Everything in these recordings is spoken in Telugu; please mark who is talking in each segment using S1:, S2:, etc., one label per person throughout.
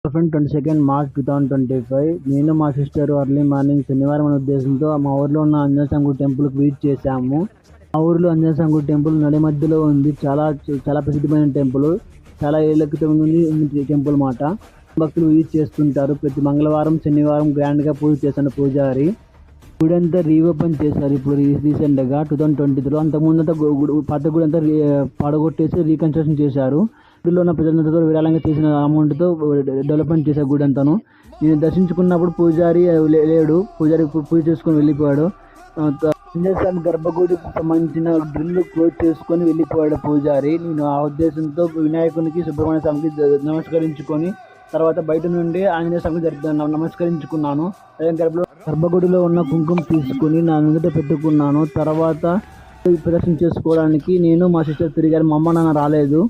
S1: ఫ్రెండ్ 22 మార్చ్ 2025 నేను మా సిస్టర్ ఎర్లీ మార్నింగ్ శనివారం అనే ఉద్దేశంతో మా ఊర్లో ఉన్న ఆంజనేయ స్వామి టెంపుల్కి విజిట్ చేశాము. మా ఊర్లో ఆంజనేయ స్వామి టెంపుల్ నడి మధ్యలో ఉంది. చాలా ప్రసిద్ధమైన టెంపుల్. చాలా ఏళ్ల క్రితం ఉంది టెంపుల్ మాట. భక్తులు విజిట్ చేస్తుంటారు. ప్రతి మంగళవారం శనివారం గ్రాండ్గా పూజ చేశాను పూజారి. గుడి అంతా రీఓపెన్ చేశారు ఇప్పుడు రీసెంట్గా 2023లో. అంతకుముందంతా పాత గుడి అంతా పడగొట్టేసి రీకన్స్ట్రక్షన్ చేశారు. గుడిలో ఉన్న ప్రజలందరితో విరాళంగా చేసిన అమౌంట్తో డెవలప్మెంట్ చేశారు గుడి అంతాను. నేను దర్శించుకున్నప్పుడు పూజారి లేడు. పూజారి పూజ చేసుకొని వెళ్ళిపోయాడు. ఆంజనేయ స్వామి గర్భగుడికి సంబంధించిన డ్రిల్ క్లోజ్ చేసుకొని వెళ్ళిపోయాడు పూజారి. నేను ఆ ఉద్దేశంతో వినాయకునికి సుబ్రహ్మణ్య స్వామికి నమస్కరించుకొని తర్వాత బయట నుండి ఆంజనేయ స్వామికి నమస్కరించుకున్నాను. గర్భగుడిలో ఉన్న కుంకుమ తీసుకుని నా నుదుట పెట్టుకున్నాను. తర్వాత ప్రదర్శన చేసుకోవడానికి నేను మా సిస్టర్ తిరిగారు. మా అమ్మ నాన్న రాలేదు.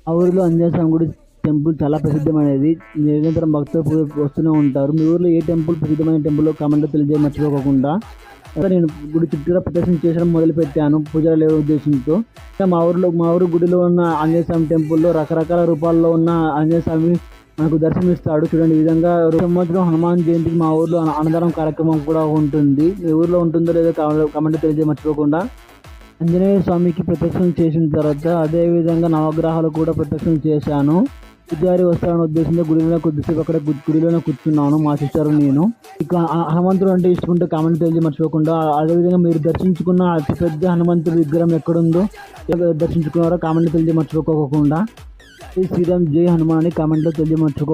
S1: ఆ ఊరిలో ఆంజనేయ స్వామి గుడి టెంపుల్ చాలా ప్రసిద్ధమైనది. నిరంతరం భక్తులు వస్తూనే ఉంటారు. మీ ఊర్లో ఏ టెంపుల్ ప్రసిద్ధమైన టెంపుల్ కామెంట్లో తెలియజేయ మర్చిపోకుండా. నేను గుడి చుట్టూరా ప్రదర్శన చేయడం మొదలుపెట్టాను పూజలు లేని ఉద్దేశంతో. మా ఊరు గుడిలో ఉన్న ఆంజనేయ స్వామి టెంపుల్లో రకరకాల రూపాల్లో ఉన్న ఆంజనేయ స్వామి మనకు దర్శనమిస్తాడు. చూడండి, ఈ విధంగా సంవత్సరం హనుమాన్ జయంతికి మా ఊర్లో అన్నదానం కార్యక్రమం కూడా ఉంటుంది. మీ ఊర్లో ఉంటుందో లేదో కామెంట్ తెలియజేయ మర్చిపోకుండా. ఆంజనేయ స్వామికి ప్రదక్షిణ చేసిన తర్వాత అదే విధంగా నవగ్రహాలు కూడా ప్రదక్షిణ చేశాను. పూజారి వస్తారనే ఉద్దేశంతో కొద్దిసేపు అక్కడ గుడిలోనే కూర్చున్నాను మా సిస్టర్ నేను. ఇక హనుమంతుడు అంటే ఇష్టకుంటే కామెంట్ తెలియజేయ మర్చిపోకుండా. అదేవిధంగా మీరు దర్శించుకున్న అతిపెద్ద హనుమంతుడి విగ్రహం ఎక్కడుందో దర్శించుకున్నారో కామెంట్ తెలియజేయ మర్చిపోకోకుండా. శ్రీరామ్ జై హనుమాన్ అని కామెంట్లో తెలియజేయ మర్చిపో.